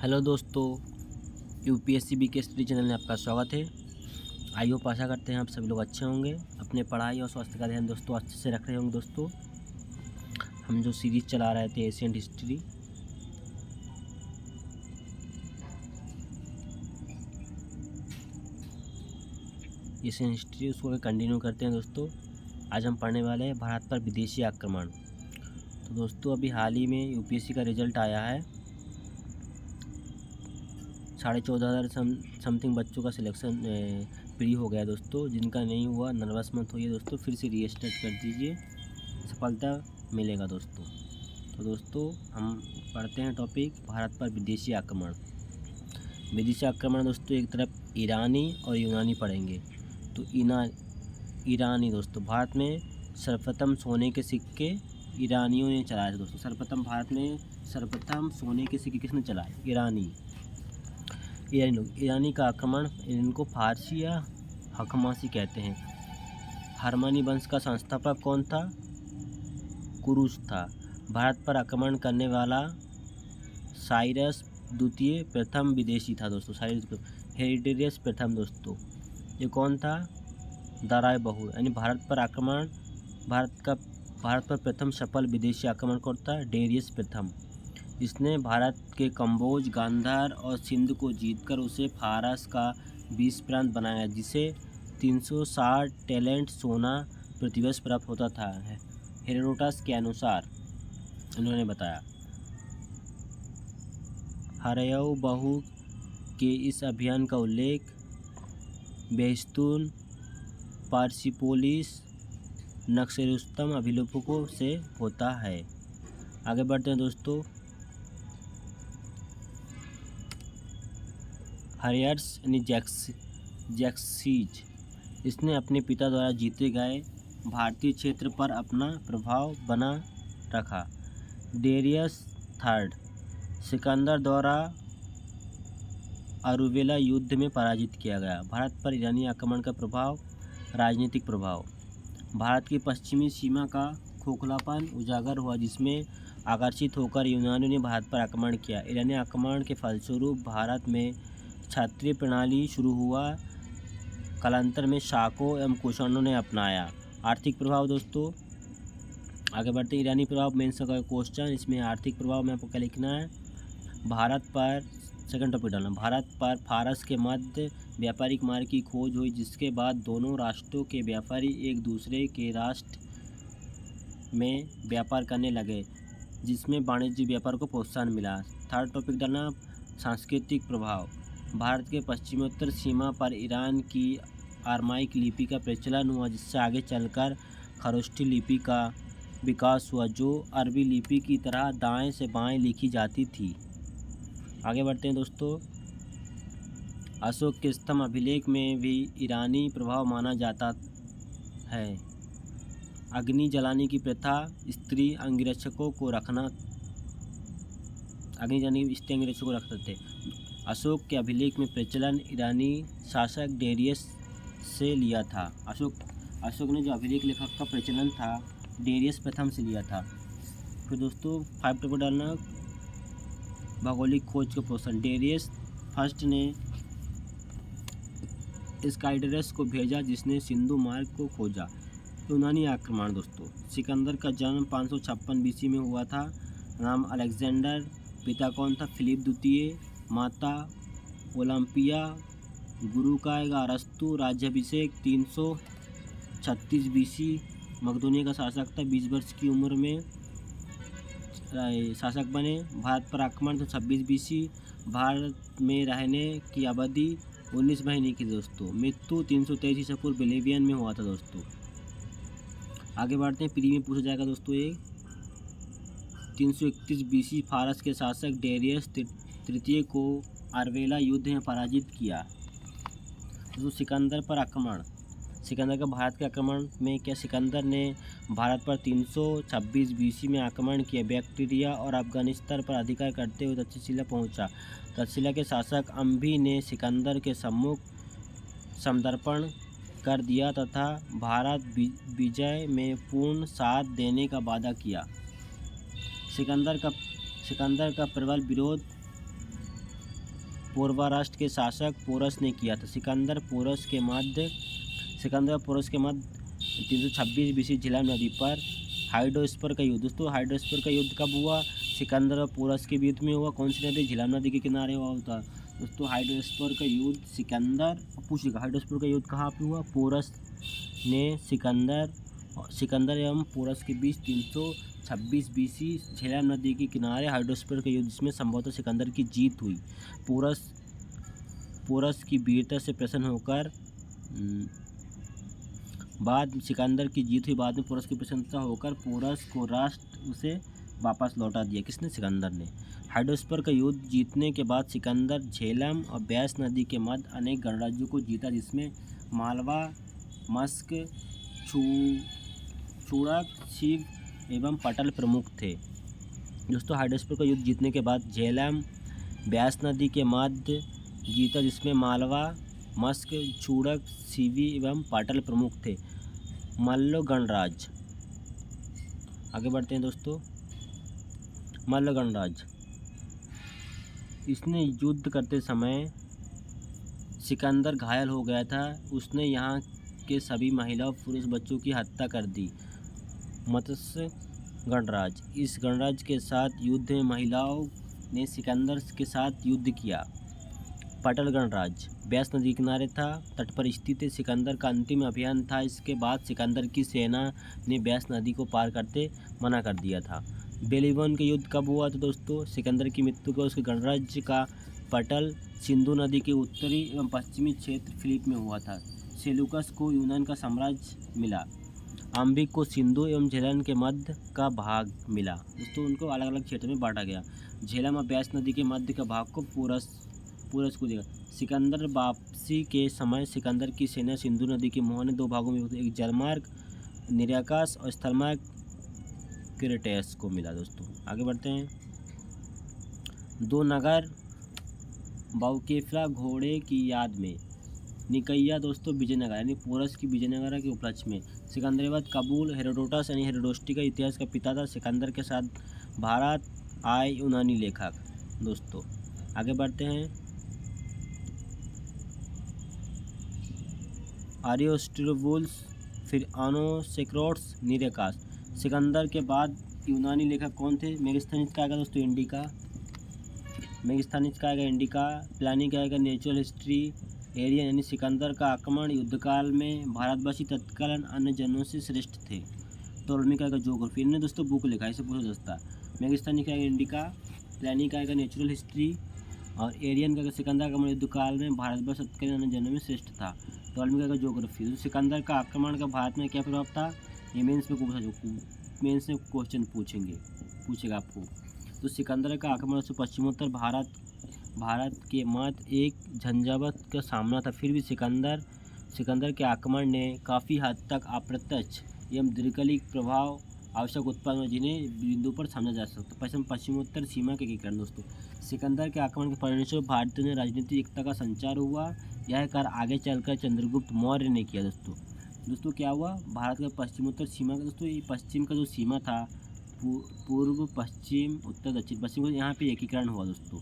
Hello दोस्तों, UPSC BK study channel में आपका स्वागत है। आई होप आशा करते हैं आप सभी लोग अच्छे होंगे। अपने पढ़ाई और स्वास्थ्य का ध्यान दोस्तों अच्छे से रख रहे होंगे। दोस्तों, हम जो सीरीज़ चला रहे थे एशियन हिस्ट्री, उसको कंटिन्यू करते हैं। दोस्तों, आज हम पढ़ने वाले हैं भारत पर विदेशी आक्रमण। तो दोस्तों, अभी हाल ही में यूपीएससी का रिजल्ट आया है। 14,500 समथिंग बच्चों का सिलेक्शन प्री हो गया। दोस्तों, जिनका नहीं हुआ नर्वस मत होइए दोस्तों, फिर से रीस्टार्ट कर दीजिए, सफलता मिलेगा दोस्तों। तो दोस्तों, हम पढ़ते हैं टॉपिक भारत पर विदेशी आक्रमण। विदेशी आक्रमण दोस्तों, एक तरफ ईरानी और यूनानी पढ़ेंगे। तो ईरानी दोस्तों, भारत में सर्वप्रथम सोने के सिक्के ईरानियों ने चलाए थे। दोस्तों, भारत में सर्वप्रथम सोने के सिक्के किसने चलाए? ईरानी लोग। ईरानी का आक्रमण, इनको फारसी या हकमासी कहते हैं। हरमानी वंश का संस्थापक कौन था? कुरुश था। भारत पर आक्रमण करने वाला साइरस द्वितीय प्रथम विदेशी था। दोस्तों, हेरिडेरियस प्रथम। दोस्तों, ये कौन था? दाराय बहु। यानी भारत पर प्रथम सफल विदेशी आक्रमण कौन था? डेरियस प्रथम। इसने भारत के कंबोज, गांधार और सिंध को जीतकर उसे फारस का 20 प्रांत बनाया, जिसे 360 टैलेंट सोना प्रतिवर्ष प्राप्त होता था। हेरोडोटस के अनुसार उन्होंने बताया। हरयऊ बहु के इस अभियान का उल्लेख बेहस्तून, पार्सिपोलिस, नक्सेरुस्तम अभिलेखों से होता है। आगे बढ़ते हैं दोस्तों। हरियर्स यानी जैक्सीज, इसने अपने पिता द्वारा जीते गए भारतीय क्षेत्र पर अपना प्रभाव बना रखा। डेरियस थर्ड, सिकंदर द्वारा अरुवेला युद्ध में पराजित किया गया। भारत पर ईरानी आक्रमण का प्रभाव। राजनीतिक प्रभाव, भारत की पश्चिमी सीमा का खोखलापन उजागर हुआ, जिसमें आकर्षित होकर यूनानियों ने भारत पर आक्रमण किया। ईरानी आक्रमण के फलस्वरूप भारत में क्षत्रिय प्रणाली शुरू हुआ। कालांतर में शाकों एवं कुषाणों ने अपनाया। आर्थिक प्रभाव दोस्तों, आगे बढ़ते हैं। ईरानी प्रभाव मेंस का क्वेश्चन, इसमें आर्थिक प्रभाव में आपको क्या लिखना है? भारत पर सेकंड टॉपिक डालना। भारत पर फारस के मध्य व्यापारिक मार्ग की खोज हुई, जिसके बाद दोनों राष्ट्रों के व्यापारी एक दूसरे के राष्ट्र में व्यापार करने लगे, जिसमें वाणिज्य व्यापार को प्रोत्साहन मिला। थर्ड टॉपिक डालना, सांस्कृतिक प्रभाव। भारत के पश्चिमोत्तर सीमा पर ईरान की आरमाइक लिपि का प्रचलन हुआ, जिससे आगे चलकर खरोष्ठी लिपि का विकास हुआ, जो अरबी लिपि की तरह दाएं से बाएं लिखी जाती थी। आगे बढ़ते हैं दोस्तों। अशोक के स्तंभ अभिलेख में भी ईरानी प्रभाव माना जाता है। अग्नि जलाने की प्रथा, स्त्री अंगरक्षकों को रखते थे। अशोक के अभिलेख में प्रचलन ईरानी शासक डेरियस से लिया था। अशोक ने जो अभिलेख लेखक का प्रचलन था, डेरियस प्रथम से लिया था। फिर दोस्तों 5 टॉपिक डालना, भौगोलिक खोज का पोषण। डेरियस फर्स्ट ने स्काइडरस को भेजा, जिसने सिंधु मार्ग को खोजा। यूनानी आक्रमण दोस्तों, सिकंदर का जन्म 556 बीसी में हुआ था। नाम अलेक्जेंडर, पिता कौन था? फिलिप द्वितीय, माता ओलंपिया, गुरु का अरस्तु। राज्याभिषेक 336 बीसी। मकदोनिया का शासक था, 20 वर्ष की उम्र में शासक बने। भारत पर आक्रमण तो 26 बीसी। भारत में रहने की अवधि 19 महीने की दोस्तों। मृत्यु 323 ईसा पूर्व बोलिवियन में हुआ था दोस्तों। आगे बढ़ते हैं। प्री में पूछा जाएगा दोस्तों, ये 331 बीसी फारस के शासक डेरियस तृतीय को अरवेला युद्ध में पराजित किया। दोस्तों, सिकंदर पर आक्रमण। सिकंदर का भारत के आक्रमण में क्या? सिकंदर ने भारत पर 326 बीसी में आक्रमण किया। बैक्ट्रिया और अफगानिस्तान पर अधिकार करते हुए तक्षशिला पहुंचा। तक्षशिला के शासक अम्भी ने सिकंदर के सम्मुख समर्पण कर दिया तथा भारत विजय में पूर्ण साथ देने का वादा किया। सिकंदर का प्रबल विरोध पूर्वा राष्ट्र के शासक पोरस ने किया था। सिकंदर पोरस के मध्य 326 बीसी झेलम नदी पर हाइड्रोस्पर का युद्ध। दोस्तों हाइड्रोस्पर का युद्ध कब हुआ? सिकंदर और पोरस के बीच में हुआ। कौन सी नदी? झेलम नदी के किनारे हुआ था। दोस्तों हाइड्रोस्पर का युद्ध सिकंदर, पूछिएगा हाइड्रोस्पर का युद्ध कहाँ पे हुआ? पोरस ने सिकंदर एवं पोरस के बीच 326 बीसी झेलम नदी के किनारे हाइड्रोस्पर का युद्ध, जिसमें संभवतः सिकंदर की जीत हुई। पोरस की वीरता से प्रसन्न होकर बाद सिकंदर की जीत हुई। बाद में पोरस की प्रशंसा होकर पोरस को राष्ट्र उसे वापस लौटा दिया। किसने? सिकंदर ने। हाइड्रोस्पर का युद्ध जीतने के बाद सिकंदर झेलम और ब्यास नदी के मध्य अनेक गणराज्यों को जीता, जिसमें मालवा, मस्क, चूड़क, शिव एवं पटल प्रमुख थे। दोस्तों हाइड्रोस्पर का युद्ध जीतने के बाद झेलम ब्यास नदी के मध्य जीता, जिसमें मालवा, मस्क, चूड़क, शिवी एवं पाटल प्रमुख थे। मल्ल गणराज्य, आगे बढ़ते हैं दोस्तों। मल्ल गणराज्य, इसने युद्ध करते समय सिकंदर घायल हो गया था। उसने यहाँ के सभी महिला और पुरुष बच्चों की हत्या कर दी। मत्स्य गणराज्य, इस गणराज्य के साथ युद्ध में महिलाओं ने सिकंदर के साथ युद्ध किया। पटल गणराज्य ब्यास नदी के किनारे था, तट पर स्थित सिकंदर का अंतिम अभियान था। इसके बाद सिकंदर की सेना ने ब्यास नदी को पार करते मना कर दिया था। बेलीवन का युद्ध कब हुआ था? दोस्तों सिकंदर की मृत्यु का उसके गणराज्य का पटल सिंधु नदी के उत्तरी एवं पश्चिमी क्षेत्र फिलिप में हुआ था। सेलूकस को यूनान का साम्राज्य मिला। अंबिक को सिंधु एवं झेलम के मध्य का भाग मिला। दोस्तों उनको अलग अलग क्षेत्र में बांटा गया। झेलम और ब्यास नदी के मध्य का भाग को पोरस को दिया। सिकंदर वापसी के समय सिकंदर की सेना सिंधु नदी के मुहाने दो भागों में एक जलमार्ग निराकाश और स्थलमार्ग क्रेटेस को मिला। दोस्तों आगे बढ़ते हैं। दो नगर बाउकेफ्ला घोड़े की याद में निकैया, दोस्तों विजयनगर यानी पोरस की विजयनगर के उपलक्ष्य में। सिकंदराबाद काबुल, हेरोडोटस यानी हेरोडोस्टी का इतिहास का पिता था। सिकंदर के साथ भारत आए यूनानी लेखक। दोस्तों आगे बढ़ते हैं। अरिस्टोबुलस, फिर आनोसेक्रोट्स, निरेकास। सिकंदर के बाद यूनानी लेखक कौन थे? मेगास्थनीज का आएगा दोस्तों इंडिका, मेगास्थनीज का आएगा इंडिका। प्लानी का आएगा नेचुरल हिस्ट्री। एरियन यानी सिकंदर का आक्रमण युद्धकाल में भारतवासी तत्कालीन अन्य जनों से श्रेष्ठ थे। टोलमी का आएगा ज्योग्राफी। इन्होंने दोस्तों बुक लिखा है, इसे पूछा दोस्ता। मेगास्थनी का आएगा इंडिका, प्लानी का आएगा नेचुरल हिस्ट्री और एरियन का सिकंदर का आक्रमण युद्धकाल में भारतवर्ष तत्कालीन अन्य जनों में श्रेष्ठ था। टोलमी का आएगा ज्योग्राफी। तो सिकंदर का आक्रमण का भारत में क्या प्रभाव था? ये मेंस में क्वेश्चन पूछेगा आपको। तो सिकंदर का आक्रमण से पश्चिमोत्तर भारत के मध्य एक झंझावत का सामना था। फिर भी सिकंदर के आक्रमण ने काफ़ी हद तक अप्रत्यक्ष एवं दीर्घकालिक प्रभाव आवश्यक उत्पाद हुए, जिन्हें बिंदु पर समझा जा सकता है। पश्चिमोत्तर सीमा के एकीकरण। दोस्तों सिकंदर के आक्रमण के परिणामस्वरूप भारतीयों ने राजनीतिक एकता का संचार हुआ। यह कार्य आगे चलकर चंद्रगुप्त मौर्य ने किया। दोस्तों क्या हुआ? भारत का पश्चिमोत्तर सीमा का, दोस्तों ये पश्चिम का जो सीमा था, पूर्व, पश्चिम, उत्तर, दक्षिण, पश्चिम, यहाँ पे एकीकरण हुआ। दोस्तों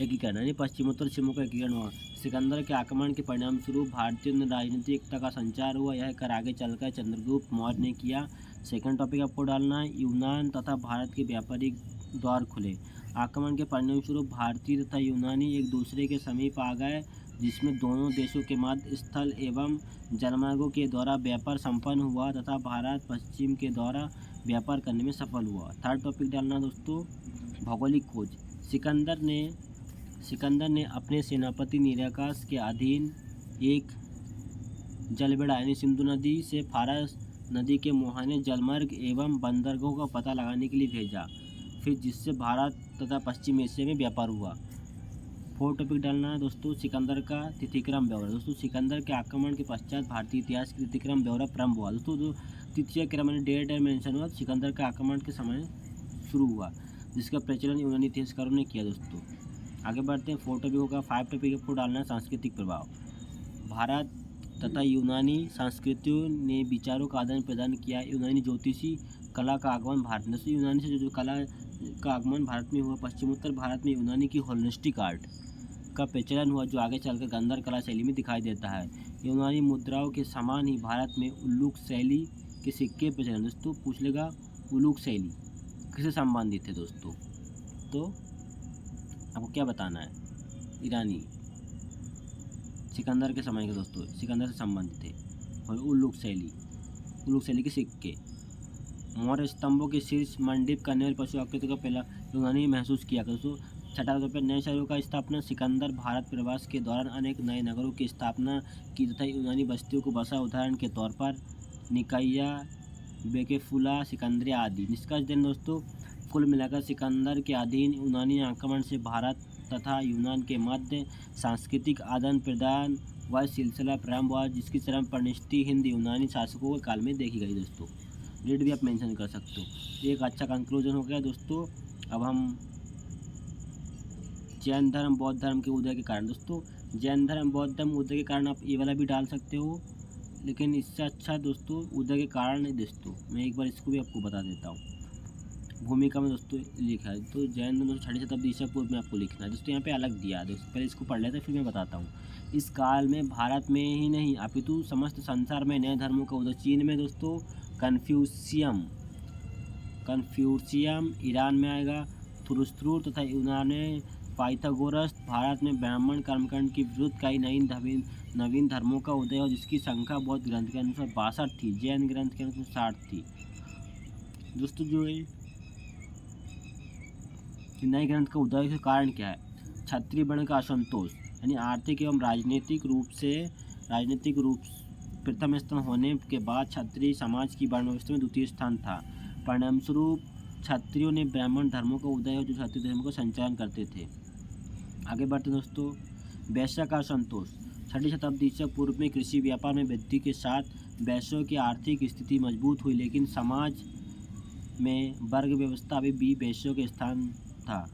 एकीकरण यानी पश्चिमोत्तर सीमा का एकीकरण हुआ। सिकंदर के आक्रमण के परिणाम स्वरूप भारतीयों ने राजनीतिक एकता का संचार हुआ। यह कर आगे चलकर चंद्रगुप्त मौर्य ने किया। सेकंड टॉपिक आपको डालना है, यूनान तथा भारत के व्यापारिक द्वार खुले। आक्रमण के परिणाम स्वरूप भारतीय तथा यूनानी एक दूसरे के समीप आ गए, जिसमें दोनों देशों के मध्य स्थल एवं जलमार्गों के द्वारा व्यापार संपन्न हुआ तथा भारत पश्चिम के द्वारा व्यापार करने में सफल हुआ। थर्ड टॉपिक डालना दोस्तों, भौगोलिक खोज। सिकंदर ने अपने सेनापति निराकाश के अधीन एक जलबेड़ा यानी सिंधु नदी से फारस नदी के मुहाने जलमार्ग एवं बंदरगाहों का पता लगाने के लिए भेजा, फिर जिससे भारत तथा पश्चिम एशिया में व्यापार हुआ। फोर्थ टॉपिक डालना है दोस्तों, सिकंदर का तिथिक्रम ब्यौरा। दोस्तों सिकंदर के आक्रमण के पश्चात भारतीय इतिहास के तिथिक्रम ब्यौरा प्रारंभ हुआ। दोस्तों जो तिथिय क्रम यानी डेट मेंशन हुआ, सिकंदर के आक्रमण के समय शुरू हुआ, जिसका प्रचलन यूनानी इतिहासकारों ने किया। दोस्तों आगे बढ़ते हैं। फोर्थ टॉपिक होगा, फाइव टॉपिक आपको डालना है, सांस्कृतिक प्रभाव। भारत तथा यूनानी संस्कृतियों ने विचारों का आदान प्रदान किया। यूनानी ज्योतिषी कला का आगमन भारत में। दोस्तों यूनानी से जो कला का आगमन भारत में हुआ। पश्चिमोत्तर भारत में यूनानी की हेलेनिस्टिक आर्ट का प्रचलन हुआ, जो आगे चलकर गांधार कला शैली में दिखाई देता है। यूनानी मुद्राओं के समान ही भारत में उल्लूक शैली के सिक्के प्रचलन। दोस्तों पूछ लेगा उल्लूक शैली किससे संबंधित है दोस्तों, तो आपको क्या बताना है, ईरानी सिकंदर के समय के दोस्तों, सिकंदर से संबंधित है। और उल्लूक शैली के सिक्के। मौर्य स्तंभों के शीर्ष मंडित करने वाले पशु आकृति का पहला यूनानी महसूस किया। दोस्तों 6 तौर पर नए शहरों का स्थापना। सिकंदर भारत प्रवास के दौरान अनेक नए नगरों की स्थापना की तथा यूनानी बस्तियों को बसा। उदाहरण के तौर पर निकाया, बेकेफुला, सिकंदरिया आदि। निष्कर्ष दें दोस्तों, कुल मिलाकर सिकंदर के अधीन यूनानी आक्रमण से भारत तथा यूनान के मध्य सांस्कृतिक आदान प्रदान व सिलसिला प्रारंभ हुआ, जिसकी चरम परिणति हिंद यूनानी शासकों के काल में देखी गई। दोस्तों डेट भी आप मेंशन कर सकते हो। एक अच्छा कंक्लूजन हो गया दोस्तों। अब हम जैन धर्म बौद्ध धर्म के उदय के कारण। दोस्तों जैन धर्म बौद्ध धर्म उदय के कारण आप ये वाला भी डाल सकते हो, लेकिन इससे अच्छा दोस्तों उदय के कारण नहीं। दोस्तों मैं एक बार इसको भी आपको बता देता हूँ। भूमिका में दोस्तों लिखा है, तो जैन धर्म 6वीं शताब्दी ईसा पूर्व में आपको लिखना है। दोस्तों यहाँ पे अलग दिया है, दोस्तों पहले इसको पढ़ लेते हैं फिर मैं बताता हूँ। इस काल में भारत में ही नहीं अपितु समस्त संसार में नए धर्मों का उदय। चीन में दोस्तों कन्फ्यूशियम, ईरान में आएगा थुरुस्त्रुर तथा यूनान में पाइथागोरस। भारत में ब्राह्मण कर्मकांड के विरुद्ध कई नवीन धर्मों का उदय हो, जिसकी संख्या बौद्ध ग्रंथ के अनुसार 62 थी, जैन ग्रंथ के अनुसार 60 थी। दोस्तों जो है नए ग्रंथ का उदय के कारण क्या है? क्षत्रिय वर्ण का असंतोष, यानी आर्थिक एवं राजनीतिक रूप प्रथम स्थान होने के बाद क्षत्रिय समाज की वर्ण व्यवस्था में द्वितीय स्थान था। परिणामस्वरूप क्षत्रियों ने ब्राह्मण धर्मों का उदय हो, जो क्षत्रिय धर्म को संचालन करते थे। आगे बढ़ते दोस्तों, वैश्य का असंतोष। 6वीं शताब्दी ईसा पूर्व में कृषि व्यापार में वृद्धि के साथ वैश्यों की आर्थिक स्थिति मजबूत हुई, लेकिन समाज में वर्ग व्यवस्था अभी भी वैश्यों के स्थान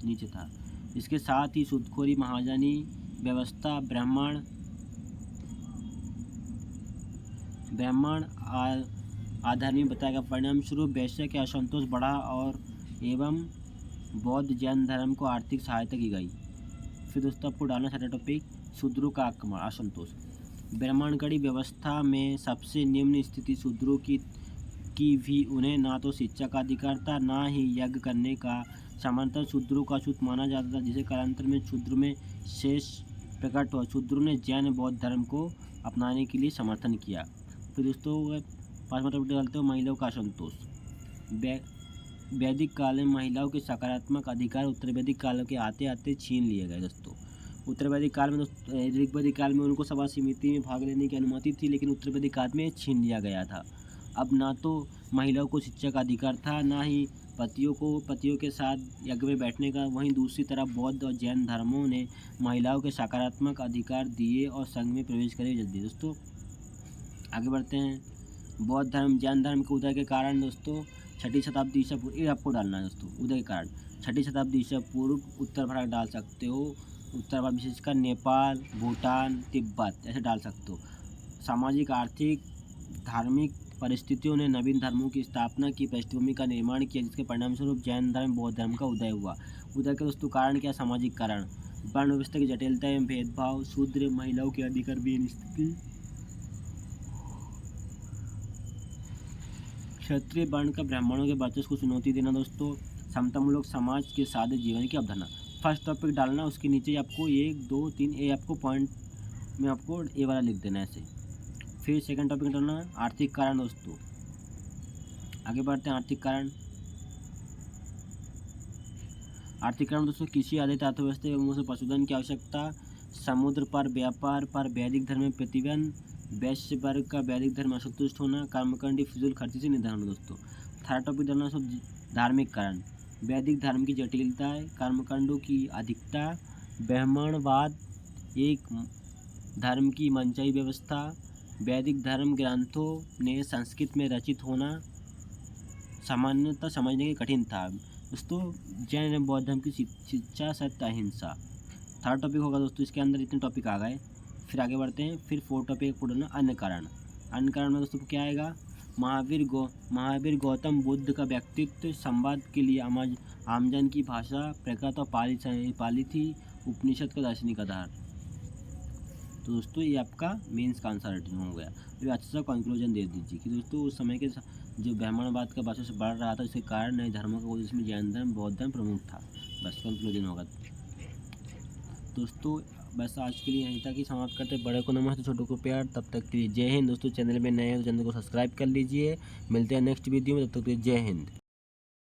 नीचे था। इसके साथ ही सूदखोरी, महाजनी व्यवस्था, ब्राह्मण आधर्मी बताएगा। परिणाम स्वरूप वैश्य के असंतोष बढ़ा और एवं बौद्ध जैन धर्म को आर्थिक सहायता की गई। फिर दोस्तों आपको डालना छठा टॉपिक, शूद्रों का आक्रमण, असंतोष। ब्राह्मणगढ़ी व्यवस्था में सबसे निम्न स्थिति शूद्रों की भी उन्हें ना तो शिक्षा का अधिकार था, ना ही यज्ञ करने का सामर्थ्य। शूद्रों का अछूत माना जाता था, जिसे कालांतर में शूद्र में शेष प्रकट हुआ। शूद्रों ने जैन बौद्ध धर्म को अपनाने के लिए समर्थन किया। फिर दोस्तों 5वां टॉपिक डालते हो, महिलाओं का असंतोष। वैदिक काल में महिलाओं के सकारात्मक अधिकार उत्तर वैदिक काल के आते आते छीन लिए गए। दोस्तों उत्तर वैदिक काल में ऋग्वैदिक काल में उनको सभा समिति में भाग लेने की अनुमति थी, लेकिन उत्तर वैदिक काल में छीन लिया गया था। अब ना तो महिलाओं को शिक्षा का अधिकार था, ना ही पतियों के साथ यज्ञ में बैठने का। वहीं दूसरी तरफ बौद्ध और जैन धर्मों ने महिलाओं के सकारात्मक अधिकार दिए और संघ में प्रवेश करने दिए। दोस्तों आगे बढ़ते हैं, बौद्ध धर्म जैन धर्म के उदय के कारण। दोस्तों 6वीं शताब्दी ईसा पूर्व, ये आपको डालना है दोस्तों, उदय के कारण 6वीं शताब्दी ईसा पूर्व। उत्तर भारत डाल सकते हो, उत्तर भारत विशेषकर नेपाल, भूटान, तिब्बत ऐसे डाल सकते हो। सामाजिक, आर्थिक, धार्मिक परिस्थितियों ने नवीन धर्मों की स्थापना की, पृष्ठभूमि का निर्माण किया, जिसके परिणामस्वरूप जैन धर्म बौद्ध धर्म का उदय हुआ। उदय के दोस्तों कारण क्या? सामाजिक कारण, वर्ण व्यवस्था की जटिलता एवं भेदभाव, शूद्र महिलाओं के अधिकार बेन स्थिति, क्षत्रिय वर्ण का ब्राह्मणों के वर्चस्व को चुनौती देना। दोस्तों समतामूलक समाज के सादे जीवन की अवधारणा। फर्स्ट टॉपिक डालना, उसके नीचे आपको 1, 2, 3 ए आपको पॉइंट में आपको ए वाला लिख देना ऐसे। फिर सेकंड टॉपिक डालना आर्थिक कारण। दोस्तों आगे बढ़ते हैं, आर्थिक कारण दोस्तों कृषि आधारित अर्थव्यवस्था एवं पशुधन की आवश्यकता, समुद्र पर व्यापार पर वैदिक धर्म में प्रतिबंध, वैश्य वर्ग का वैदिक धर्म असंतुष्ट होना, कर्मकांडी फिजूल खर्ची से निधन होना। दोस्तों थर्ड टॉपिक डालना धार्मिक कारण, वैदिक धर्म की जटिलता, कर्मकांडों की अधिकता, ब्राह्मणवाद, एक धर्म की मंचाई व्यवस्था, वैदिक धर्म ग्रंथों ने संस्कृत में रचित होना सामान्यतः समझने के कठिन था। दोस्तों जैन एवं बौद्ध धर्म की शिक्षा, सत्य, अहिंसा। थर्ड टॉपिक होगा दोस्तों, इसके अंदर इतने टॉपिक आ गए। फिर आगे बढ़ते हैं। फिर फोर्थ टॉपिक पढ़ना अन्य कारण। अन्य कारण में दोस्तों क्या आएगा? महावीर गौतम बुद्ध का व्यक्तित्व संवाद के लिए आमजन की भाषा प्रकृत और पाली थी उपनिषद का दार्शनिक आधार। तो दोस्तों ये आपका मेंस का आंसर हो गया। फिर अच्छा सा कंक्लूजन दे दीजिए कि दोस्तों उस समय के जो ब्राह्मणवाद का वर्चस्व से बढ़ रहा था, उसके कारण नए धर्मों का जिसमें जैन धर्म बौद्ध धर्म प्रमुख था। बस कंक्लूजन होगा दोस्तों। बस आज के लिए यहीं तक ही समाप्त करते। बड़े को नमस्ते, छोटों को प्यार। तब तक के लिए जय हिंद दोस्तों। चैनल में नए हो तो चैनल को सब्सक्राइब कर लीजिए। मिलते हैं नेक्स्ट वीडियो में, तब तक के लिए जय हिंद।